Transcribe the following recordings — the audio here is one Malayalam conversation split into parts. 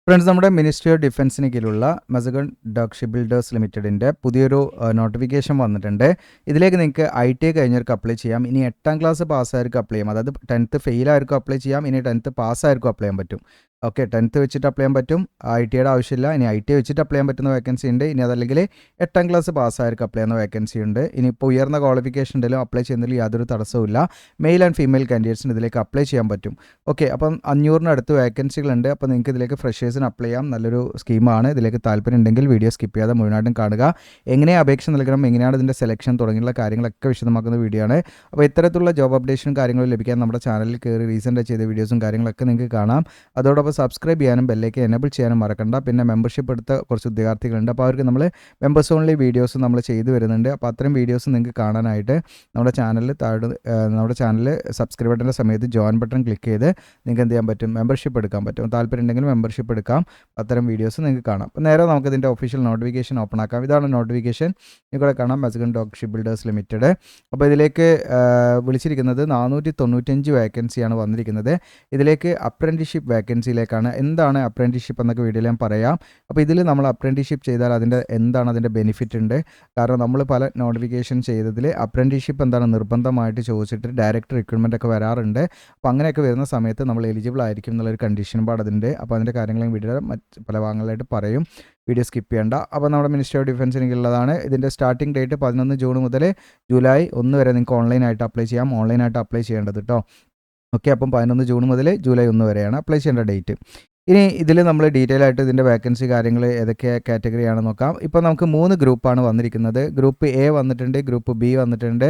ഫ്രണ്ട്സ്, നമ്മുടെ മിനിസ്ട്രി ഓഫ് ഡിഫൻസിന് കീഴിലുള്ള മസഗൺ ഡോഗ് ഷിപ്പ് ബിൽഡേഴ്സ് ലിമിറ്റഡിൻ്റെ പുതിയൊരു നോട്ടിഫിക്കേഷൻ വന്നിട്ടുണ്ട്. ഇതിലേക്ക് നിങ്ങൾക്ക് ITI കഴിഞ്ഞവർക്ക് അപ്ലൈ ചെയ്യാം. ഇനി 8ാം ക്ലാസ് പാസ്സായവർക്ക് അപ്ലൈ ചെയ്യാം. അതായത് 10th ഫെയിൽ ആയവർക്കും അപ്ലൈ ചെയ്യാം. ഇനി 10th പാസ്സായവർക്കും അപ്ലൈ ചെയ്യാൻ പറ്റും. ഓക്കെ, 10th വെച്ചിട്ട് അപ്ലൈ ചെയ്യാൻ പറ്റും. ITIയുടെ ആവശ്യമില്ല. ഇനി ITI വെച്ചിട്ട് അപ്ലൈ ചെയ്യാൻ പറ്റുന്ന വേക്കൻസി ഉണ്ട്. ഇനി അതല്ലെങ്കിൽ 8ാം ക്ലാസ് പാസ്സായവർക്ക് അപ്ലൈ ചെയ്യുന്ന വേക്കൻസി ഉണ്ട്. ഇനി ഇപ്പോൾ ഉയർന്ന ക്വാളിഫിക്കേഷൻ ഉണ്ടെങ്കിലും അപ്ലൈ ചെയ്യുന്നതിൽ യാതൊരു തടസ്സവുമില്ല. മെയിൽ ആൻഡ് ഫീമെയിൽ കാൻഡിഡേറ്റ്സിന് ഇതിലേക്ക് അപ്ലൈ ചെയ്യാൻ പറ്റും. ഓക്കെ, അപ്പം 500-നടുത്ത് വേക്കൻസികളുണ്ട്. അപ്പോൾ നിങ്ങൾക്ക് ഇതിലേക്ക് ഫ്രഷേഴ്സിന് അപ്ലൈ ചെയ്യാം. നല്ലൊരു സ്കീമാണ്. ഇതിലേക്ക് താല്പര്യം ഉണ്ടെങ്കിൽ വീഡിയോ സ്കിപ്പ് ചെയ്യാതെ മുഴുവനായിട്ടും കാണുക. എങ്ങനെയാണ് അപേക്ഷ നൽകണം, എങ്ങനെയാണ് ഇതിൻ്റെ സെലക്ഷൻ തുടങ്ങിയുള്ള കാര്യങ്ങളൊക്കെ വിശദമാക്കുന്ന വീഡിയോ ആണ്. അപ്പോൾ ഇത്തരത്തിലുള്ള ജോബ് അപ്ഡേഷനും കാര്യങ്ങളും ലഭിക്കാൻ നമ്മുടെ ചാനലിൽ കയറി റീസെൻ്റ് ചെയ്ത വീഡിയോസും കാര്യങ്ങളൊക്കെ നിങ്ങൾക്ക് കാണാം. അതോടൊപ്പം സബ്സ്ക്രൈബ് ചെയ്യാനും ബെല്ലേക്ക് എനേബിൾ ചെയ്യാനും മറക്കണ്ട. പിന്നെ മെമ്പർഷിപ്പ് എടുത്ത കുറച്ച് ഉദ്യോഗാർത്ഥികളുണ്ട്. അപ്പോൾ അവർക്ക് നമ്മൾ മെമ്പേഴ്സ് ഓൺലി വീഡിയോസ് നമ്മൾ ചെയ്തു വരുന്നുണ്ട്. അപ്പോൾ അത്രയും വീഡിയോസ് നിങ്ങൾക്ക് കാണാനായിട്ട് നമ്മുടെ ചാനൽ സബ്സ്ക്രൈബ് ബട്ടൻ്റെ സമയത്ത് ജോയിൻ ബട്ടൺ ക്ലിക്ക് ചെയ്ത് നിങ്ങൾക്ക് എന്ത് ചെയ്യാൻ പറ്റും, മെമ്പർഷിപ്പ് എടുക്കാൻ പറ്റും. താല്പര്യം ഉണ്ടെങ്കിൽ മെമ്പർഷിപ്പ് എടുക്കാം. അത്തരം വീഡിയോസ് നിങ്ങൾക്ക് കാണാം. അപ്പോൾ നേരെ നമുക്ക് ഇതിൻ്റെ ഒഫീഷ്യൽ നോട്ടിഫിക്കേഷൻ ഓപ്പൺ ആക്കാം. ഇതാണ് നോട്ടിഫിക്കേഷൻ. ഇവിടെ കാണാം, Mazagon dog ship builders limited. അപ്പോൾ ഇതിലേക്ക് വിളിച്ചിരിക്കുന്നത് 495 വേക്കൻസിയാണ് വന്നിരിക്കുന്നത്. ഇതിലേക്ക് അപ്രൻറ്റിഷിപ്പ് വേക്കൻസിയിലേക്കാണ്. എന്താണ് അപ്രൻറ്റിഷിപ്പ് എന്നൊക്കെ വീഡിയോയിൽ ഞാൻ പറയാം. അപ്പോൾ ഇതിൽ നമ്മൾ അപ്രൻറ്റിഷിപ്പ് ചെയ്താൽ അതിൻ്റെ ബെനിഫിറ്റ് ഉണ്ട്. കാരണം നമ്മൾ പല നോട്ടിഫിക്കേഷൻ ചെയ്തതിൽ അപ്രൻറ്റിഷിപ്പ് എന്താണ് നിർബന്ധമായിട്ട് ചോദിച്ചിട്ട് ഡയറക്റ്റ് റിക്രൂട്ട്മെൻ്റ് ഒക്കെ വരാറുണ്ട്. അപ്പോൾ അങ്ങനെയൊക്കെ വരുന്ന സമയത്ത് നമ്മൾ എലിജിബിൾ ആയിരിക്കും എന്നുള്ളൊരു കണ്ടീഷൻ പാട് അതിൻ്റെ. അപ്പോൾ അതിൻ്റെ കാര്യങ്ങളും വീഡിയോ പല ഭാഗങ്ങളായിട്ട് പറയും. വീഡിയോ സ്കിപ്പ് ചെയ്യേണ്ട. അപ്പോൾ നമ്മുടെ മിനിസ്ട്രി ഓഫ് ഡിഫൻസിനുള്ളതാണ്. ഇതിൻ്റെ സ്റ്റാർട്ടിംഗ് ഡേറ്റ് 11 ജൂൺ മുതൽ ജൂലൈ 1 വരെ നിങ്ങൾക്ക് ഓൺലൈനായിട്ട് അപ്ലൈ ചെയ്യാം. ഓൺലൈനായിട്ട് അപ്ലൈ ചെയ്യേണ്ടത് കേട്ടോ. ഓക്കെ, അപ്പം 11 ജൂൺ മുതൽ ജൂലൈ 1 വരെയാണ് അപ്ലൈ ചെയ്യേണ്ട ഡേറ്റ്. ഇനി ഇതിൽ നമ്മൾ ഡീറ്റെയിൽ ആയിട്ട് ഇതിൻ്റെ വേക്കൻസി കാര്യങ്ങൾ ഏതൊക്കെ കാറ്റഗറിയാണെന്ന് നോക്കാം. ഇപ്പോൾ നമുക്ക് 3 ഗ്രൂപ്പാണ് വന്നിരിക്കുന്നത്. ഗ്രൂപ്പ് A വന്നിട്ടുണ്ട്, ഗ്രൂപ്പ് B വന്നിട്ടുണ്ട്,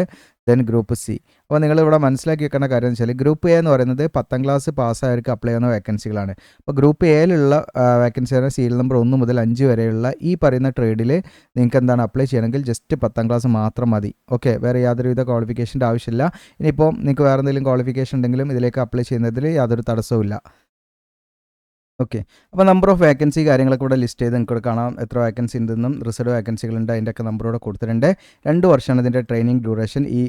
ദെൻ ഗ്രൂപ്പ് C. അപ്പോൾ നിങ്ങളിവിടെ മനസ്സിലാക്കി വെക്കേണ്ട കാര്യം എന്ന് വെച്ചാൽ ഗ്രൂപ്പ് A എന്ന് പറയുന്നത് 10ാം ക്ലാസ് പാസ്സായവർക്ക് അപ്ലൈ ചെയ്യുന്ന വേക്കൻസികളാണ്. അപ്പോൾ ഗ്രൂപ്പ് Aയിലുള്ള വേക്കൻസിയാണ് സീരിയൽ നമ്പർ 1 മുതൽ 5 വരെയുള്ള ഈ പറയുന്ന ട്രേഡിൽ നിങ്ങൾക്ക് എന്താണ് അപ്ലൈ ചെയ്യണമെങ്കിൽ ജസ്റ്റ് 10ാം ക്ലാസ് മാത്രം മതി. ഓക്കെ, വേറെ യാതൊരുവിധ ക്വാളിഫിക്കേഷൻ്റെ ആവശ്യമില്ല. ഇനിയിപ്പോൾ നിങ്ങൾക്ക് വേറെ എന്തെങ്കിലും ക്വാളിഫിക്കേഷൻ ഉണ്ടെങ്കിലും ഇതിലേക്ക് അപ്ലൈ ചെയ്യുന്നതിൽ യാതൊരു തടസ്സവുമില്ല. ഓക്കെ, അപ്പോൾ നമ്പർ ഓഫ് വേക്കൻസി കാര്യങ്ങളൊക്കെ ഇവിടെ ലിസ്റ്റ് ചെയ്ത് നിങ്ങൾക്ക് കാണാം. എത്ര വേക്കൻസി ഉണ്ടെന്നും റിസർവ് വേക്കൻസികളുണ്ട് അതിൻ്റെയൊക്കെ നമ്പറോടെ കൊടുത്തിട്ടുണ്ട്. 2 വർഷമാണ് ഇതിൻ്റെ ട്രെയിനിങ് ഡ്യൂറേഷൻ. ഈ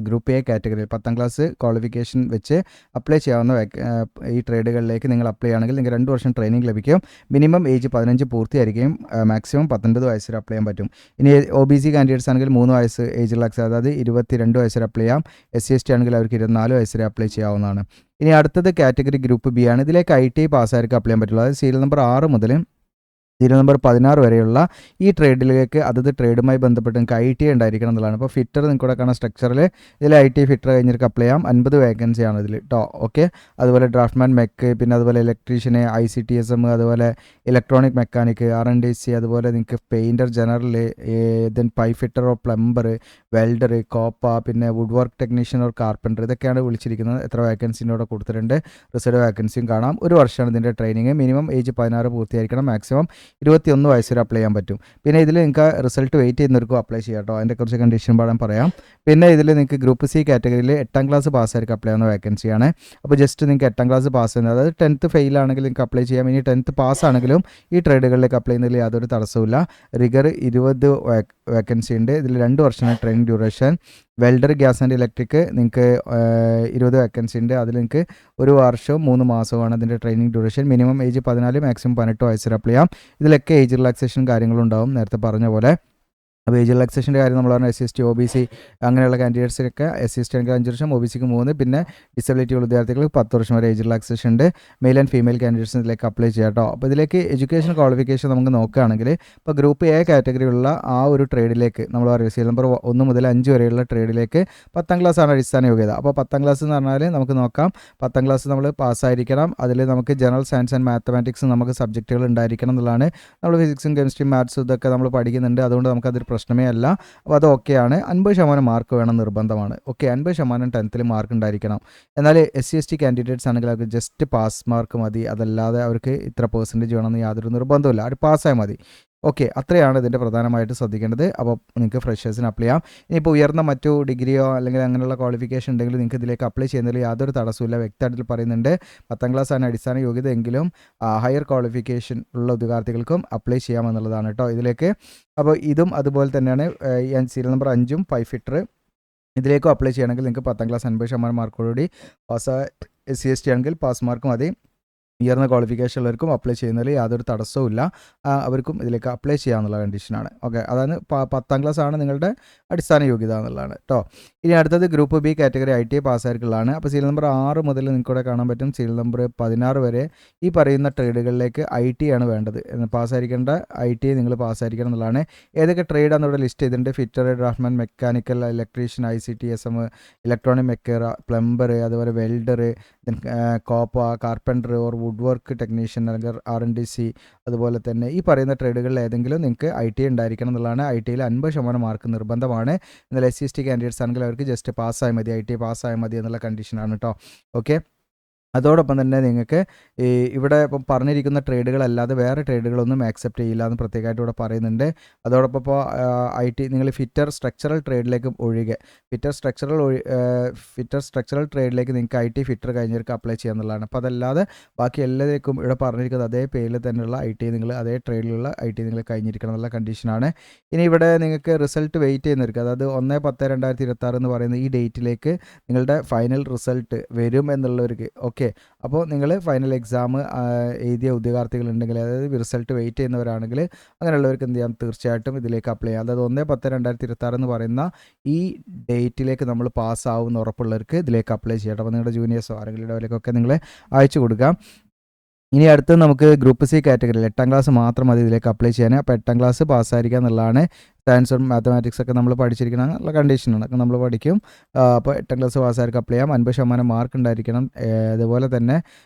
ഗ്രൂപ്പ് A കാറ്റഗറിയിൽ 10ാം ക്ലാസ് ക്വാളിഫിക്കേഷൻ വെച്ച് അപ്ലൈ ചെയ്യാവുന്ന ഈ ട്രേഡുകളിലേക്ക് നിങ്ങൾ അപ്ലൈ ചെയ്യുകയാണെങ്കിൽ നിങ്ങൾക്ക് 2 വർഷം ട്രെയിനിങ് ലഭിക്കും. Minimum age 15 പൂർത്തിയായിരിക്കും. മാക്സിമം 19 വയസ്സ് വരെ അപ്ലൈ ചെയ്യാൻ പറ്റും. ഇനി OBC കാൻഡിഡേറ്റ്സ് ആണെങ്കിൽ 3 വയസ്സ് ഏജ് റിലാക്സ്, അതായത് 22 വയസ്സ് വരെ അപ്ലൈ ചെയ്യാം. SC/ST ആണെങ്കിൽ അവർക്ക് 24 വയസ്സ് വരെ അപ്ലൈ ചെയ്യാവുന്നതാണ്. ഇനി അടുത്തത് കാറ്റഗറി ഗ്രൂപ്പ് B ആണ്. ഇതിലേക്ക് ITI പാസ്സായവർക്ക് അപ്ലൈ ചെയ്യാൻ പറ്റുള്ളൂ. അതായത് സീരിയൽ നമ്പർ 6 മുതൽ സീരിയൽ നമ്പർ 16 വരെയുള്ള ഈ ട്രേഡിലേക്ക് അതത് ട്രേഡുമായി ബന്ധപ്പെട്ട് നിങ്ങൾക്ക് ITI ഉണ്ടായിരിക്കണം എന്നുള്ളതാണ്. അപ്പോൾ ഫിറ്റർ നിങ്ങൾക്ക് ഇവിടെ കാണാൻ സ്ട്രക്ചറിൽ ഇതിൽ ITI ഫിറ്റർ കഴിഞ്ഞിട്ട് അപ്ലൈ ചെയ്യാം. 50 വേക്കൻസിയാണ് ഇതിൽ കേട്ടോ. ഓക്കെ, അതുപോലെ ഡ്രാഫ്റ്റ്മാൻ മെക്ക്, പിന്നെ അതുപോലെ ഇലക്ട്രീഷ്യന്, ICTSM, അതുപോലെ ഇലക്ട്രോണിക് മെക്കാനിക്, R&DC, അതുപോലെ നിങ്ങൾക്ക് painter general, then pipe fitter or plumber, welder, COPA, പിന്നെ wood work technician or carpenter, ഇതൊക്കെയാണ് വിളിച്ചിരിക്കുന്നത്. എത്ര വേക്കൻസിൻ്റെ ഇവിടെ കൊടുത്തിട്ടുണ്ട്. റിസർവ് വേക്കൻസിയും കാണാം. 1 വർഷമാണ് ഇതിൻ്റെ ട്രെയിനിങ്. Minimum age 16 പൂർത്തിയായിരിക്കണം. മാക്സിമം 21 വയസ്സ് വരെ അപ്ലൈ ചെയ്യാൻ പറ്റും. പിന്നെ ഇതിൽ നിങ്ങൾക്ക് റിസൾട്ട് വെയിറ്റ് ചെയ്യുന്നവർക്കും അപ്ലൈ ചെയ്യാം കേട്ടോ. അതിൻ്റെ കുറച്ച് കണ്ടീഷൻ പാടാൻ പറയാം. പിന്നെ ഇതിൽ നിങ്ങൾക്ക് ഗ്രൂപ്പ് C കാറ്റഗറിയിൽ 8ാം ക്ലാസ് പാസ്സായിരിക്കും അപ്ലൈ ചെയ്യുന്ന വേക്കൻസിയാണ്. അപ്പോൾ ജസ്റ്റ് നിങ്ങൾക്ക് 8ാം ക്ലാസ് പാസ് ചെയ്യുന്നത്, അതായത് 10th ഫെയിൽ ആണെങ്കിൽ നിങ്ങൾക്ക് അപ്ലൈ ചെയ്യാം. ഇനി 10th പാസ് ആണെങ്കിലും ഈ ട്രേഡുകളിലേക്ക് അപ്ലൈ ചെയ്യുന്നതിൽ യാതൊരു തടസ്സമില്ല. റിഗർ 20 വേക്കൻസി ഉണ്ട്. ഇതിൽ 2 വർഷമാണ് training duration. Welder, gas and electric നിങ്ങൾക്ക് 20 വേക്കൻസി ഉണ്ട്. അതിൽ നിങ്ങൾക്ക് 1 വർഷവും 3 മാസവുമാണ് അതിൻ്റെ training duration. Minimum age 14, maximum 18 വയസ്സ് വരെ അപ്ലൈ ചെയ്യാം. ഇതിലൊക്കെ ഏജ് റിലാക്സേഷൻ കാര്യങ്ങളും ഉണ്ടാവും, നേരത്തെ പറഞ്ഞ പോലെ. അപ്പോൾ ഏജ് റിലാക്സേഷൻ്റെ കാര്യം നമ്മൾ പറഞ്ഞാൽ SC/ST, OBC അങ്ങനെയുള്ള കാൻഡിഡേറ്റ്സിനൊക്കെ SC/ST ആണെങ്കിൽ 5 വർഷം, OBCക്ക് 3, പിന്നെ ഡിസബിലിറ്റി ഉള്ള വിദ്യാർത്ഥികൾക്ക് 10 വർഷം വരെ ഏജ് റിലാക്സേഷൻ ഉണ്ട്. മെയിൽ ആൻഡ് ഫീമെയിൽ കാൻഡിഡേറ്റ്സിന് ഇതിലേക്ക് അപ്ലൈ ചെയ്യാം കേട്ടോ. അപ്പോൾ ഇതിലേക്ക് എഡ്യൂക്കേഷൻ ക്വാളിഫിക്കേഷൻ നമുക്ക് നോക്കുകയാണെങ്കിൽ ഇപ്പോൾ ഗ്രൂപ്പ് A കാറ്റഗറിയുള്ള ആ ഒരു ട്രേഡിലേക്ക് നമ്മൾ പറയുക സീരിയൽ നമ്പർ 1 മുതൽ 5 വരെയുള്ള ട്രേഡിലേക്ക് 10ാം ക്ലാസ്സാണ് അടിസ്ഥാന യോഗ്യത. അപ്പോൾ 10ാം ക്ലാസ് എന്ന് പറഞ്ഞാൽ നമുക്ക് നോക്കാം, 10ാം ക്ലാസ് നമ്മൾ പാസ്സായിരിക്കണം. അതിൽ നമുക്ക് ജനറൽ സയൻസ് ആൻഡ് മാത്തമാറ്റിക്സ് നമുക്ക് സബ്ജക്റ്റുകൾ ഉണ്ടായിരിക്കണം എന്നുള്ളതാണ്. നമ്മൾ ഫിസിക്സും കെമിസ്ട്രിയും മാത്സും ഇതൊക്കെ നമ്മൾ പഠിക്കുന്നുണ്ട്. അതുകൊണ്ട് നമുക്കതൊരു പ്രശ്നമേ അല്ല. അപ്പോൾ അത് ഓക്കെയാണ്. 50% മാർക്ക് വേണം, നിർബന്ധമാണ്. ഓക്കെ, 50% 10th മാർക്ക് ഉണ്ടായിരിക്കണം. എന്നാൽ SC/ST കാൻഡിഡേറ്റ്സ് ആണെങ്കിൽ അവർക്ക് ജസ്റ്റ് പാസ് മാർക്ക് മതി. അതല്ലാതെ അവർക്ക് ഇത്ര പെർസെൻറ്റേജ് വേണമെന്ന് യാതൊരു നിർബന്ധമില്ല. അവർ പാസ്സായാൽ മതി. ഓക്കെ, അത്രയാണ് ഇതിൻ്റെ പ്രധാനമായിട്ട് ശ്രദ്ധിക്കേണ്ടത്. അപ്പോൾ നിങ്ങൾക്ക് ഫ്രഷേഴ്സിന് അപ്ലൈ ചെയ്യാം. ഇനിയിപ്പോൾ ഉയർന്ന മറ്റു ഡിഗ്രിയോ അല്ലെങ്കിൽ അങ്ങനെയുള്ള ക്വാളിഫിക്കേഷൻ ഉണ്ടെങ്കിൽ നിങ്ങൾക്ക് ഇതിലേക്ക് അപ്ലൈ ചെയ്യുന്നതിൽ യാതൊരു തടസ്സമില്ല. വ്യക്തമായിട്ട് പറയുന്നുണ്ട് 10ാം ക്ലാസ് ആണ് അടിസ്ഥാന യോഗ്യത എങ്കിലും ഹയർ ക്വാളിഫിക്കേഷൻ ഉള്ള ഉദ്യോഗാർത്ഥികൾക്കും അപ്ലൈ ചെയ്യാമെന്നുള്ളതാണ് കേട്ടോ ഇതിലേക്ക്. അപ്പോൾ ഇതും അതുപോലെ തന്നെയാണ്. സീരിയൽ നമ്പർ 5ഉം പൈപ്പ് ഫിറ്റർ ഇതിലേക്കും അപ്ലൈ ചെയ്യണമെങ്കിൽ നിങ്ങൾക്ക് 10ാം ക്ലാസ് 50% മാർക്കോടുകൂടി പാസ്. SC/ST ആണെങ്കിൽ പാസ് മാർക്ക് മതി. ഉയർന്ന ക്വാളിഫിക്കേഷൻ ഉള്ളവർക്കും അപ്ലൈ ചെയ്യുന്നതിൽ യാതൊരു തടസ്സവുമില്ല. അവർക്കും ഇതിലേക്ക് അപ്ലൈ ചെയ്യാമെന്നുള്ള കണ്ടീഷനാണ്. ഓക്കെ, അതാണ് 10ാം ക്ലാസ് ആണ് നിങ്ങളുടെ അടിസ്ഥാന യോഗ്യത എന്നുള്ളതാണ് കേട്ടോ. ഇനി അടുത്തത് ഗ്രൂപ്പ് ബി കാറ്റഗറി ITI പാസ്സായിരിക്കുള്ളതാണ്. അപ്പോൾ സീരിയൽ നമ്പർ 6 മുതൽ നിങ്ങൾക്കിവിടെ കാണാൻ പറ്റും. സീരിയൽ നമ്പർ 16 വരെ ഈ പറയുന്ന ട്രേഡുകളിലേക്ക് ITI ആണ് വേണ്ടത്. പാസ്സായിരിക്കേണ്ട ITI നിങ്ങൾ പാസ്സായിരിക്കണം എന്നുള്ളതാണ്. ഏതൊക്കെ ട്രേഡാണെന്ന് ഇവിടെ ലിസ്റ്റ് ചെയ്തിട്ടുണ്ട്. Fitter, draftsman, mechanical, electrician, ICT, SM, electronic മെക്കർ, പ്ലംബർ, അതുപോലെ welder, COPA, carpenter or wood work technician, അല്ലെങ്കിൽ RNDC, അതുപോലെ തന്നെ ഈ പറയുന്ന ട്രേഡുകളിൽ ഏതെങ്കിലും നിങ്ങൾക്ക് ITI ഉണ്ടായിരിക്കണം എന്നുള്ളതാണ്. ITIയിൽ 50% മാർക്ക് നിർബന്ധമാണ്. എന്നാൽ SC/ST കാൻഡിഡേറ്റ്സ് ആണെങ്കിൽ അവർക്ക് ജസ്റ്റ് പാസ്സായാൽ മതി, ITI പാസ്സായാൽ മതി എന്നുള്ള കണ്ടീഷനാണ് കേട്ടോ. ഓക്കെ, അതോടൊപ്പം തന്നെ നിങ്ങൾക്ക് ഇവിടെ ഇപ്പം പറഞ്ഞിരിക്കുന്ന ട്രേഡുകളല്ലാതെ വേറെ ട്രേഡുകളൊന്നും ആക്സെപ്റ്റ് ചെയ്യില്ല എന്ന് പ്രത്യേകമായിട്ട് ഇവിടെ പറയുന്നുണ്ട്. അതോടൊപ്പം ഇപ്പോൾ IT നിങ്ങൾ ഫിറ്റർ സ്ട്രക്ചറൽ ട്രേഡിലേക്ക് ഒഴികെ ഫിറ്റർ സ്ട്രക്ചറൽ ട്രേഡിലേക്ക് നിങ്ങൾക്ക് IT ഫിറ്റർ കഴിഞ്ഞവർക്ക് അപ്ലൈ ചെയ്യാന്നുള്ളതാണ്. അപ്പോൾ അതല്ലാതെ ബാക്കി എല്ലാവർക്കും ഇവിടെ പറഞ്ഞിരിക്കുന്നത് അതേ പേരിൽ തന്നെയുള്ള ITI നിങ്ങൾ അതേ ട്രേഡിലുള്ള ITI നിങ്ങൾ കഴിഞ്ഞിരിക്കണം എന്നുള്ള കണ്ടീഷനാണ്. ഇനി ഇവിടെ നിങ്ങൾക്ക് റിസൾട്ട് വെയിറ്റ് ചെയ്യുന്നവർക്ക്, അതായത് 1/10/2026 എന്ന് പറയുന്ന ഈ ഡേറ്റിലേക്ക് നിങ്ങളുടെ ഫൈനൽ റിസൾട്ട് വരും എന്നുള്ളവർക്ക്, ഓക്കെ, അപ്പോൾ നിങ്ങൾ ഫൈനൽ എക്സാം എഴുതിയ ഉദ്യോഗാർത്ഥികളുണ്ടെങ്കിൽ, അതായത് റിസൾട്ട് വെയിറ്റ് ചെയ്യുന്നവരാണെങ്കിൽ അങ്ങനെയുള്ളവർക്ക് എന്ത് ചെയ്യാം, തീർച്ചയായിട്ടും ഇതിലേക്ക് അപ്ലൈ ചെയ്യാം. അതായത് 1/10/2026 എന്ന് പറയുന്ന ഈ ഡേറ്റിലേക്ക് നമ്മൾ പാസ്സാവുമെന്ന് ഉറപ്പുള്ളവർക്ക് ഇതിലേക്ക് അപ്ലൈ ചെയ്യണം. അപ്പോൾ നിങ്ങളുടെ ജൂനിയേഴ്സോ ആരെങ്കിലും ഇടയിലേക്കൊക്കെ നിങ്ങൾ അയച്ചു കൊടുക്കാം. ഇനി അടുത്ത് നമുക്ക് ഗ്രൂപ്പ് സി കാറ്റഗറിയിൽ 8ാം ക്ലാസ് മാത്രം മതി ഇതിലേക്ക് അപ്ലൈ ചെയ്യാൻ. അപ്പോൾ 8ാം ക്ലാസ് പാസ്സായിരിക്കുക എന്നുള്ളതാണ്. സയൻസും മാത്തമാറ്റിക്സ് ഒക്കെ നമ്മൾ പഠിച്ചിരിക്കണം എന്നുള്ള കണ്ടീഷനാണ്, ഒക്കെ നമ്മൾ പഠിക്കും. അപ്പോൾ 8ാം ക്ലാസ് പാസ്സായിരിക്കും അപ്ലൈ ചെയ്യാം. 50% മാർക്ക് ഉണ്ടായിരിക്കണം. അതുപോലെ തന്നെ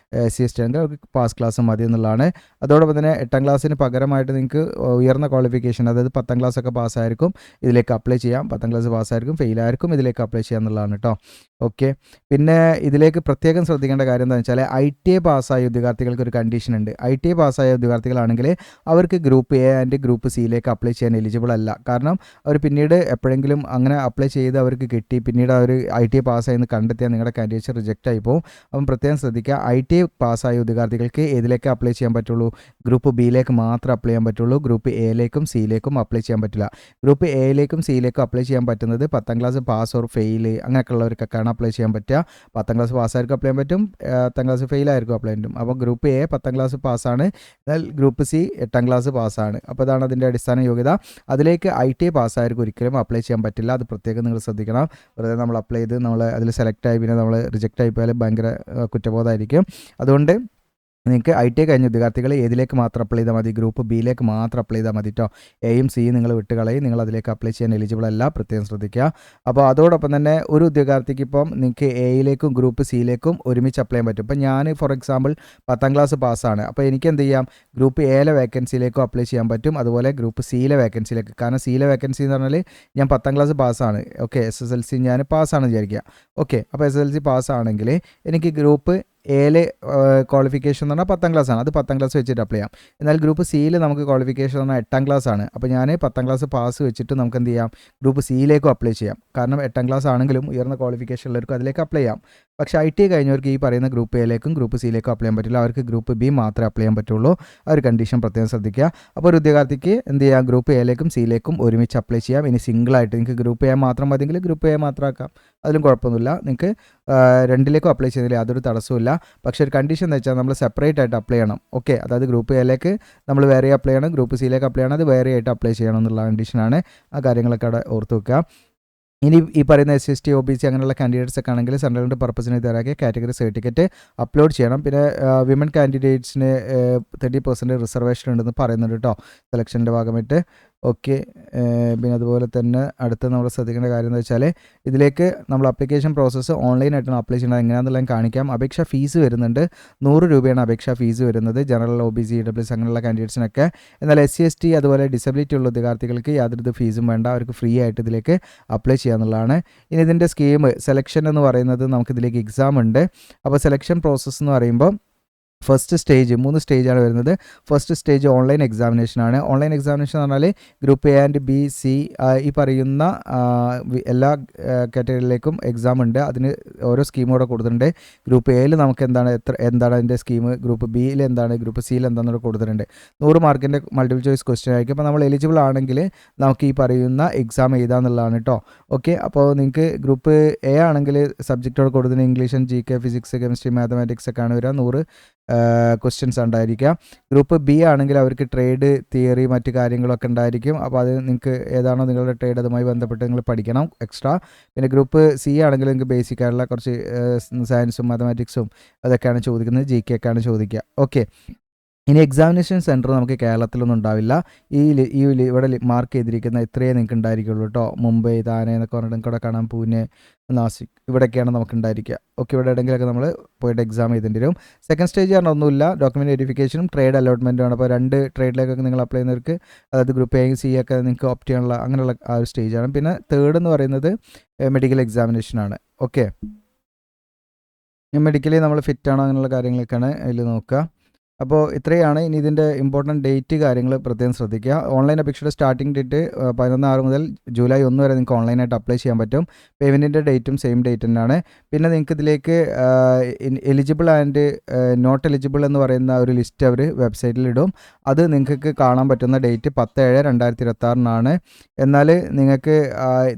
SC/ST ആണെങ്കിൽ അവർക്ക് പാസ് ക്ലാസ് മതി എന്നുള്ളതാണ്. അതോടൊപ്പം തന്നെ 8ാം ക്ലാസ്സിന് പകരമായിട്ട് നിങ്ങൾക്ക് ഉയർന്ന ക്വാളിഫിക്കേഷൻ, അതായത് 10ാം ക്ലാസ് ഒക്കെ പാസ്സായിരിക്കും ഇതിലേക്ക് അപ്ലൈ ചെയ്യാം. 10ാം ക്ലാസ് പാസ്സായിരിക്കും, ഫെയിലായിരിക്കും ഇതിലേക്ക് അപ്ലൈ ചെയ്യാം എന്നുള്ളതാണ് കേട്ടോ. ഓക്കെ, പിന്നെ ഇതിലേക്ക് പ്രത്യേകം ശ്രദ്ധിക്കേണ്ട കാര്യം എന്താണെന്ന് വെച്ചാൽ ITI പാസ്സായ ഉദ്യോഗാർത്ഥികൾക്ക് ഒരു കണ്ടീഷൻ ഉണ്ട്. ITI പാസ്സായ ഉദ്യോഗാർത്ഥികളാണെങ്കിൽ അവർക്ക് ഗ്രൂപ്പ് A ആൻഡ് ഗ്രൂപ്പ് സിയിലേക്ക് അപ്ലൈ ചെയ്യാൻ എലിജിബിൾ അല്ല. കാരണം അവർ പിന്നീട് എപ്പോഴെങ്കിലും അങ്ങനെ അപ്ലൈ ചെയ്ത് അവർക്ക് കിട്ടി, പിന്നീട് അവർ ITI പാസ്സായെന്ന് കണ്ടെത്തിയാൽ നിങ്ങളുടെ കാൻഡിഡേറ്റ്സ് റിജക്റ്റ് ആയി പോകും. അപ്പം പ്രത്യേകം ശ്രദ്ധിക്കുക, ITI പാസ്സായ ഉദ്യോഗാർത്ഥികൾക്ക് ഏതിലേക്ക് അപ്ലൈ ചെയ്യാൻ പറ്റുള്ളൂ, ഗ്രൂപ്പ് ബിയിലേക്ക് മാത്രം അപ്ലൈ ചെയ്യാൻ പറ്റുള്ളൂ. ഗ്രൂപ്പ് എയിലേക്കും സിയിലേക്കും അപ്ലൈ ചെയ്യാൻ പറ്റില്ല. ഗ്രൂപ്പ് എയിലേക്കും സിയിലേക്കും അപ്ലൈ ചെയ്യാൻ പറ്റുന്നത് 10ാം ക്ലാസ് പാസ് ഓർ ഫെയിൽ അങ്ങനെയൊക്കെ ഉള്ളവർക്കൊക്കെയാണ് അപ്ലൈ ചെയ്യാൻ പറ്റുക. 10ാം ക്ലാസ് പാസ്സായിരിക്കും അപ്ലൈ ചെയ്യാൻ പറ്റും, 10ാം ക്ലാസ് ഫെയിൽ ആയിരിക്കും അപ്ലൈ ചെയ്യാൻ പറ്റും. അപ്പോൾ ഗ്രൂപ്പ് A 10ാം ക്ലാസ് പാസ്സാണ്, എന്നാൽ ഗ്രൂപ്പ് സി 8ാം ക്ലാസ് പാസ്സാണ്. അപ്പോൾ ഇതാണ് അതിൻ്റെ അടിസ്ഥാന യോഗ്യത. അതിലേക്ക് ITI പാസ്സായവർക്ക് ഒരിക്കലും അപ്ലൈ ചെയ്യാൻ പറ്റില്ല. അത് പ്രത്യേകം നിങ്ങൾ ശ്രദ്ധിക്കണം. വെറുതെ നമ്മൾ അപ്ലൈ ചെയ്ത് നമ്മൾ അതിൽ സെലക്ട് ആയി പിന്നെ നമ്മൾ റിജക്റ്റ് ആയി പോയാൽ ഭയങ്കര കുറ്റബോധമായിരിക്കും. അതുകൊണ്ട് നിങ്ങൾക്ക് ITI കഴിഞ്ഞ ഉദ്യോഗാർത്ഥികൾ ഏതിലേക്ക് മാത്രം അപ്ലൈ ചെയ്താൽ മതി, ഗ്രൂപ്പ് ബിയിലേക്ക് മാത്രം അപ്ലൈ ചെയ്താൽ മതി കേട്ടോ. എയും സിയും നിങ്ങൾ വിട്ടുകളയും, നിങ്ങൾ അതിലേക്ക് അപ്ലൈ ചെയ്യാൻ എലിജിബിൾ അല്ല, പ്രത്യേകം ശ്രദ്ധിക്കുക. അപ്പോൾ അതോടൊപ്പം തന്നെ ഒരു ഉദ്യോഗാർത്ഥിക്ക് ഇപ്പം നിങ്ങൾക്ക് എയിലേക്കും ഗ്രൂപ്പ് സിയിലേക്കും ഒരുമിച്ച് അപ്ലൈ ചെയ്യാൻ പറ്റും. ഇപ്പം ഞാൻ ഫോർ എക്സാമ്പിൾ 10ാം ക്ലാസ് പാസ്സാണ്, അപ്പോൾ എനിക്ക് എന്ത് ചെയ്യാം, ഗ്രൂപ്പ് എയിലെ വേക്കൻസിയിലേക്കും അപ്ലൈ ചെയ്യാൻ പറ്റും, അതുപോലെ ഗ്രൂപ്പ് സിയിലെ വേക്കൻസിയിലേക്ക്. കാരണം സിയിലെ വേക്കൻസി എന്ന് പറഞ്ഞാൽ ഞാൻ 10ാം ക്ലാസ് പാസ്സാണ്, ഓക്കെ, SSLC ഞാൻ പാസ്സാണെന്ന് വിചാരിക്കുക. ഓക്കെ, അപ്പോൾ SSLC പാസ്സാണെങ്കിൽ എനിക്ക് ഗ്രൂപ്പ് എയിലെ ക്വാളിഫിക്കേഷൻ എന്ന് പറഞ്ഞാൽ 10ാം ക്ലാസ് ആണ്, അത് 10ാം ക്ലാസ് വെച്ചിട്ട് അപ്ലൈ ചെയ്യാം. എന്നാൽ ഗ്രൂപ്പ് സിയിൽ നമുക്ക് ക്വാളിഫിക്കേഷൻ എന്ന് പറഞ്ഞാൽ 8ാം ക്ലാസ് ആണ്. അപ്പോൾ ഞാൻ 10ാം ക്ലാസ് പാസ് വെച്ചിട്ട് നമുക്ക് എന്ത് ചെയ്യാം, ഗ്രൂപ്പ് സിയിലേക്കും അപ്ലൈ ചെയ്യാം. കാരണം 8ാം ക്ലാസ് ആണെങ്കിലും ഉയർന്ന ക്വാളിഫിക്കേഷൻ ഉള്ളവർക്ക് അതിലേക്ക് അപ്ലൈ ചെയ്യാം. പക്ഷേ ITI കഴിഞ്ഞവർക്ക് ഈ പറയുന്ന ഗ്രൂപ്പ് എയിലേക്കും ഗ്രൂപ്പ് സിയിലേക്കും അപ്ലൈ ചെയ്യാൻ പറ്റില്ല, അവർക്ക് ഗ്രൂപ്പ് ബി മാത്രമേ അപ്ലൈ ചെയ്യാൻ പറ്റുള്ളൂ. ആ ഒരു കണ്ടീഷൻ പ്രത്യേകം ശ്രദ്ധിക്കുക. അപ്പോൾ ഒരു ഉദ്യോഗാർത്ഥിക്ക് എന്ത് ചെയ്യാം, ഗ്രൂപ്പ് എയിലേക്കും സിയിലേക്കും ഒരുമിച്ച് അപ്ലൈ ചെയ്യാം. ഇനി സിംഗിളായിട്ട് നിങ്ങൾക്ക് ഗ്രൂപ്പ് എ മാത്രം മതിയെങ്കിൽ ഗ്രൂപ്പ് എ മാത്രം ആക്കാം, അതിലും കുഴപ്പമൊന്നുമില്ല. നിങ്ങൾക്ക് രണ്ടിലേക്കും അപ്ലൈ ചെയ്യുന്നതിൽ യാതൊരു തടസ്സമില്ല. പക്ഷേ ഒരു കണ്ടീഷൻ എന്ന് വെച്ചാൽ നമ്മൾ സെപ്പറേറ്റ് ആയിട്ട് അപ്ലൈ ചെയ്യണം. ഓക്കെ, അതായത് ഗ്രൂപ്പ് എയിലേക്ക് നമ്മൾ വേറെ അപ്ലൈ ചെയ്യണം, ഗ്രൂപ്പ് സിയിലേക്ക് അപ്ലൈ ചെയ്യണം, അത് വേറെ ആയിട്ട് അപ്ലൈ ചെയ്യണം എന്നുള്ള കണ്ടീഷനാണ്. ആ കാര്യങ്ങളൊക്കെ അവിടെ ഓർത്ത് വെക്കുക. ഇനി ഈ പറയുന്ന SC/ST OBC അങ്ങനെയുള്ള കാൻഡിഡേറ്റ്സ് ഒക്കെ ആണെങ്കിൽ സെൻട്രലിൻ്റെ പർപ്പസിന് തയ്യാറാക്കിയ കാറ്റഗറി സർട്ടിഫിക്കറ്റ് അപ്ലോഡ് ചെയ്യണം. പിന്നെ വിമൻ കാൻഡിഡേറ്റ്സിന് 30% റിസർവേഷൻ ഉണ്ടെന്ന് പറയുന്നുണ്ട് കേട്ടോ സെലക്ഷൻ്റെ ഭാഗമായിട്ട്. ഓക്കെ, പിന്നെ അതുപോലെ തന്നെ അടുത്ത് നമ്മൾ ശ്രദ്ധിക്കേണ്ട കാര്യം എന്ന് വെച്ചാൽ ഇതിലേക്ക് നമ്മൾ അപ്ലിക്കേഷൻ പ്രോസസ്സ് ഓൺലൈനായിട്ടാണ് അപ്ലൈ ചെയ്യുന്നത്. എങ്ങനെയാണെന്നുള്ളത് കാണിക്കാം. അപേക്ഷ ഫീസ് വരുന്നുണ്ട്, 100 രൂപയാണ് അപേക്ഷാ ഫീസ് വരുന്നത്, ജനറൽ OBC EWS അങ്ങനെയുള്ള കാൻഡിഡേറ്റ്സിനൊക്കെ. എന്നാൽ SC/ST അതുപോലെ ഡിസബിലിറ്റി ഉള്ള ഉദ്യോഗാർത്ഥികൾക്ക് യാതൊരു ഫീസും വേണ്ട, അവർക്ക് ഫ്രീ ആയിട്ട് ഇതിലേക്ക് അപ്ലൈ ചെയ്യാന്നുള്ളതാണ്. ഇനി ഇതിൻ്റെ സ്കീം സെലക്ഷൻ എന്ന് പറയുന്നത് നമുക്കിതിലേക്ക് എക്സാം ഉണ്ട്. അപ്പോൾ സെലക്ഷൻ പ്രോസസ്സ് എന്ന് പറയുമ്പോൾ ഫസ്റ്റ് സ്റ്റേജ് 3 സ്റ്റേജാണ് വരുന്നത്. ഫസ്റ്റ് സ്റ്റേജ് ഓൺലൈൻ എക്സാമിനേഷനാണ്. ഓൺലൈൻ എക്സാമിനേഷൻ എന്ന് പറഞ്ഞാൽ group A and B C ഈ പറയുന്ന എല്ലാ കാറ്റഗറിയിലേക്കും എക്സാം ഉണ്ട്. അതിന് ഓരോ സ്കീമും കൂടെ കൊടുത്തിട്ടുണ്ട്. ഗ്രൂപ്പ് എയിൽ നമുക്ക് എന്താണ് അതിൻ്റെ സ്കീം, ഗ്രൂപ്പ് ബിയിൽ എന്താണ്, ഗ്രൂപ്പ് സിയിൽ എന്താണെന്ന് കൊടുത്തിട്ടുണ്ട്. 100 മാർക്കിൻ്റെ മൾട്ടിപ്പിൾ ചോയ്സ് ക്വസ്റ്റ്യൻ ആയിരിക്കും. അപ്പോൾ നമ്മൾ എലിജിബിൾ ആണെങ്കിൽ നമുക്ക് ഈ പറയുന്ന എക്സാം എഴുതാമെന്നുള്ളതാണ് കേട്ടോ. ഓക്കെ, അപ്പോൾ നിങ്ങൾക്ക് ഗ്രൂപ്പ് എ ആണെങ്കിൽ സബ്ജക്റ്റോട് കൊടുത്തിട്ടുണ്ട് English, GK, physics, chemistry, mathematics ഒക്കെ ആണ് വരിക. 100 ക്വസ്റ്റ്യൻസ് ഉണ്ടായിരിക്കുക. ഗ്രൂപ്പ് ബി ആണെങ്കിൽ അവർക്ക് ട്രേഡ് തിയറി മറ്റ് കാര്യങ്ങളൊക്കെ ഉണ്ടായിരിക്കും. അപ്പോൾ അത് നിങ്ങൾക്ക് ഏതാണോ നിങ്ങളുടെ ട്രേഡ് അതുമായി ബന്ധപ്പെട്ട് നിങ്ങൾ പഠിക്കണം എക്സ്ട്രാ. പിന്നെ ഗ്രൂപ്പ് സി ആണെങ്കിൽ നിങ്ങൾക്ക് ബേസിക് ആയിട്ടുള്ള കുറച്ച് സയൻസും മാത്തമാറ്റിക്സും അതൊക്കെയാണ് ചോദിക്കുന്നത്, GK ഒക്കെയാണ് ചോദിക്കുക. ഓക്കെ, ഇനി എക്സാമിനേഷൻ സെൻറ്റർ നമുക്ക് കേരളത്തിലൊന്നും ഉണ്ടാവില്ല. ഇവിടെ മാർക്ക് ചെയ്തിരിക്കുന്ന ഇത്രയേ നിങ്ങൾക്ക് ഉണ്ടായിരിക്കുള്ളൂ കേട്ടോ. മുംബൈ, താനെ എന്നൊക്കെ പറഞ്ഞിട്ട് നിങ്ങൾക്ക് ഇവിടെ കാണാം, പൂനെ, നാസിക്, ഇവിടെയൊക്കെയാണ് നമുക്ക് ഉണ്ടായിരിക്കുക. ഓക്കെ, ഇവിടെ എവിടെയെങ്കിലൊക്കെ നമ്മൾ പോയിട്ട് എക്സാം ചെയ്തിട്ട് വരും. സെക്കൻഡ് സ്റ്റേജ് പറഞ്ഞാൽ ഒന്നുമില്ല, ഡോക്യുമെൻറ്റ് വെരിഫിക്കേഷനും ട്രേഡ് അലോട്ട്മെൻറ്റുമാണ്. അപ്പോൾ 2 ട്രേഡിലേക്കൊക്കെ നിങ്ങൾ അപ്ലൈ ചെയ്യുന്നവർക്ക്, അതായത് ഗ്രൂപ്പ് എ സി ഒക്കെ നിങ്ങൾക്ക് ഓപ്റ്റ് ചെയ്യാനുള്ള അങ്ങനെയുള്ള ആ ഒരു സ്റ്റേജാണ്. പിന്നെ തേർഡ് എന്ന് പറയുന്നത് മെഡിക്കൽ എക്സാമിനേഷനാണ്. ഓക്കെ, മെഡിക്കലി നമ്മൾ ഫിറ്റാണോ അങ്ങനെയുള്ള കാര്യങ്ങളൊക്കെയാണ് അതിൽ നോക്കുക. അപ്പോൾ ഇത്രയാണ്. ഇനി ഇതിൻ്റെ ഇമ്പോർട്ടൻറ്റ് ഡേറ്റ് കാര്യങ്ങൾ പ്രത്യേകം ശ്രദ്ധിക്കുക. ഓൺലൈൻ അപേക്ഷയുടെ സ്റ്റാർട്ടിംഗ് ഡേറ്റ് 11/6 മുതൽ ജൂലൈ 1 വരെ നിങ്ങൾക്ക് ഓൺലൈനായിട്ട് അപ്ലൈ ചെയ്യാൻ പറ്റും. പേയ്മെൻറ്റിൻ്റെ ഡേറ്റും സെയിം ഡേറ്റ് തന്നെയാണ്. പിന്നെ നിങ്ങൾക്ക് ഇതിലേക്ക് എലിജിബിൾ ആൻഡ് നോട്ട് എലിജിബിൾ എന്ന് പറയുന്ന ഒരു ലിസ്റ്റ് അവർ വെബ്സൈറ്റിൽ ഇടും. അത് നിങ്ങൾക്ക് കാണാൻ പറ്റുന്ന ഡേറ്റ് 10/7/2026 എന്നാൽ നിങ്ങൾക്ക്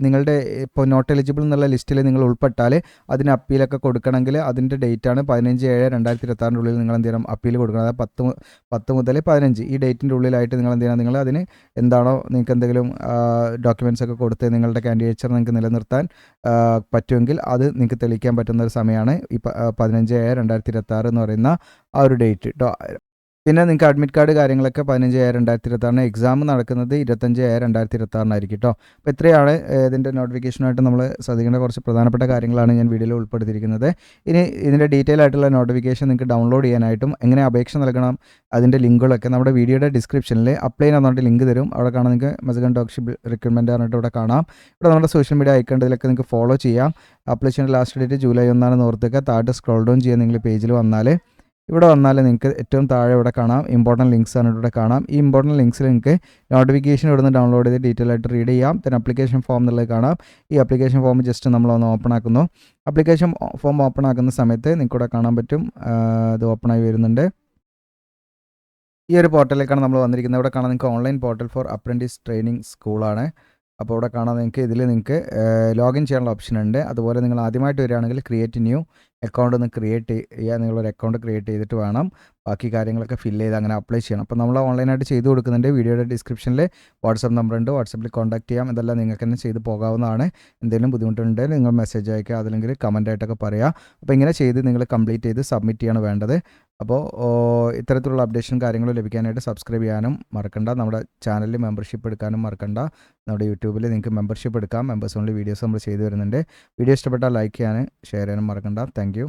നിങ്ങളുടെ ഇപ്പോൾ നോട്ട് എലിജിബിൾ എന്നുള്ള ലിസ്റ്റിൽ നിങ്ങൾ ഉൾപ്പെട്ടാൽ അതിന് അപ്പീലൊക്കെ കൊടുക്കണമെങ്കിൽ അതിൻ്റെ ഡേറ്റാണ് 15/7/2026 ഉള്ളിൽ നിങ്ങൾ എന്ത് ചെയ്യണം, അപ്പീൽ കൊടുക്കണം. അതായത് 10 മുതൽ 15 ഈ ഡേറ്റിൻ്റെ ഉള്ളിലായിട്ട് നിങ്ങൾ എന്ത് ചെയ്യണം, നിങ്ങൾ അതിന് എന്താണോ നിങ്ങൾക്ക് എന്തെങ്കിലും ഡോക്യുമെൻറ്റ്സ് ഒക്കെ കൊടുത്ത് നിങ്ങളുടെ കാൻഡിഡേച്ചർ നിങ്ങൾക്ക് നിലനിർത്താൻ പറ്റുമെങ്കിൽ അത് നിങ്ങൾക്ക് തെളിയിക്കാൻ പറ്റുന്ന ഒരു സമയമാണ് ഈ 15/7/2026 എന്ന് പറയുന്ന ആ ഒരു ഡേറ്റ് കേട്ടോ. പിന്നെ നിങ്ങൾക്ക് അഡ്മിറ്റ് കാർഡ് കാര്യങ്ങളൊക്കെ 15/7/2026 എക്സാം നടക്കുന്നത് 25/7/2026 കേട്ടോ. അപ്പോൾ ഇത്രയാണ് ഇതിൻ്റെ നോട്ടിഫിക്കേഷനായിട്ട് നമ്മൾ ശ്രദ്ധിക്കേണ്ട കുറച്ച് പ്രധാനപ്പെട്ട കാര്യങ്ങളാണ് ഞാൻ വീഡിയോയിൽ ഉൾപ്പെടുത്തിയിരിക്കുന്നത്. ഇനി ഇതിൻ്റെ ഡീറ്റെയിൽ ആയിട്ടുള്ള നോട്ടിഫിക്കേഷൻ നിങ്ങൾക്ക് ഡൗൺലോഡ് ചെയ്യാനായിട്ടും എങ്ങനെ അപേക്ഷ നൽകണം അതിൻ്റെ ലിങ്കുകളൊക്കെ നമ്മുടെ വീഡിയോയുടെ ഡിസ്ക്രിപ്ഷനിൽ അപ്ലൈ ചെയ്യാൻ ലിങ്ക് തരും. അവിടെ കാണാൻ നിങ്ങൾക്ക് മസഗൺ ഡോക്ഷിപ്പ് റിക്രൂട്ട്മെൻറ്റ് പറഞ്ഞിട്ട് ഇവിടെ കാണാം. ഇവിടെ നമ്മുടെ സോഷ്യൽ മീഡിയ ഐക്കണ്ടതിലൊക്കെ നിങ്ങൾക്ക് ഫോളോ ചെയ്യാം. അപ്ലൈ ചെയ്യേണ്ട ലാസ്റ്റ് ഡേറ്റ് ജൂലൈ 1 ഓർത്തേക്ക്. താഴെ സ്ക്രോൾ ഡൗൺ ചെയ്യാൻ നിങ്ങൾ പേജിൽ വന്നാൽ ഇവിടെ വന്നാൽ നിങ്ങൾക്ക് ഏറ്റവും താഴെ ഇവിടെ കാണാം ഇമ്പോർട്ടൻറ്റ് ലിങ്ക്സ് ആണ് ഇവിടെ കാണാം. ഈ ഇമ്പോർട്ടൻറ്റ് ലിങ്ക്സിൽ നിങ്ങൾക്ക് നോട്ടിഫിക്കേഷൻ ഇവിടുന്ന് ഡൗൺലോഡ് ചെയ്ത് ഡീറ്റെയിൽ ആയിട്ട് റീഡ് ചെയ്യാം. പിന്നെ അപ്ലിക്കേഷൻ ഫോം എന്നുള്ളത് കാണാം. ഈ അപ്ലിക്കേഷൻ ഫോം ജസ്റ്റ് നമ്മളൊന്ന് ഓപ്പൺ ആക്കുന്നു. അപ്ലിക്കേഷൻ ഫോം ഓപ്പൺ ആക്കുന്ന സമയത്ത് നിങ്ങൾക്ക് ഇവിടെ കാണാൻ പറ്റും, ഇത് ഓപ്പണായി വരുന്നുണ്ട്. ഈ ഒരു പോർട്ടലിലേക്കാണ് നമ്മൾ വന്നിരിക്കുന്നത്. ഇവിടെ കാണാൻ നിങ്ങൾക്ക് online portal four apprentice training സ്കൂളാണ്. അപ്പോൾ ഇവിടെ കാണാൻ നിങ്ങൾക്ക് ലോഗിൻ ചെയ്യാനുള്ള ഓപ്ഷൻ ഉണ്ട്. അതുപോലെ നിങ്ങൾ ആദ്യമായിട്ട് വരികയാണെങ്കിൽ ക്രിയേറ്റ് ന്യൂ അക്കൗണ്ട് ഒന്ന് ക്രിയേറ്റ് ചെയ്യുക. നിങ്ങളൊരു അക്കൗണ്ട് ക്രിയേറ്റ് ചെയ്തിട്ട് വേണം ബാക്കി കാര്യങ്ങളൊക്കെ ഫില്ല് ചെയ്ത് അങ്ങനെ അപ്ലൈ ചെയ്യണം. അപ്പോൾ നമ്മൾ ഓൺലൈനായിട്ട് ചെയ്ത് കൊടുക്കുന്നുണ്ട്. വീഡിയോയുടെ ഡിസ്ക്രിപ്ഷനിൽ വാട്സപ്പ് നമ്പർ ഉണ്ട്, വാട്സപ്പിൽ കോൺടാക്ട് ചെയ്യാം. ഇതെല്ലാം നിങ്ങൾക്ക് തന്നെ ചെയ്ത് പോകാവുന്നതാണ്. എന്തെങ്കിലും ബുദ്ധിമുട്ടുണ്ടെങ്കിൽ നിങ്ങൾ മെസ്സേജ് അയക്കുക, അതല്ലെങ്കിൽ കമൻ്റ് ആയിട്ടൊക്കെ പറയുക. അപ്പോൾ ഇങ്ങനെ ചെയ്ത് നിങ്ങൾ കംപ്ലീറ്റ് ചെയ്ത് സബ്മിറ്റ് ചെയ്യാണ് വേണ്ടത്. അപ്പോൾ ഇത്തരത്തിലുള്ള അപ്ഡേഷൻ കാര്യങ്ങൾ ലഭിക്കാനായിട്ട് സബ്സ്ക്രൈബ് ചെയ്യാനും മറക്കണ്ട. നമ്മുടെ ചാനലിൽ മെമ്പർഷിപ്പ് എടുക്കാനും മറക്കണ്ട. നമ്മുടെ യൂട്യൂബിൽ നിങ്ങൾക്ക് മെമ്പർഷിപ്പ് എടുക്കാം. മെമ്പേഴ്സ് ഓൺലി വീഡിയോസ് നമ്മൾ ചെയ്തു വരുന്നുണ്ട്. വീഡിയോ ഇഷ്ടപ്പെട്ടാൽ ലൈക്ക് ചെയ്യാനും ഷെയർ ചെയ്യാനും മറക്കണ്ട. Thank you.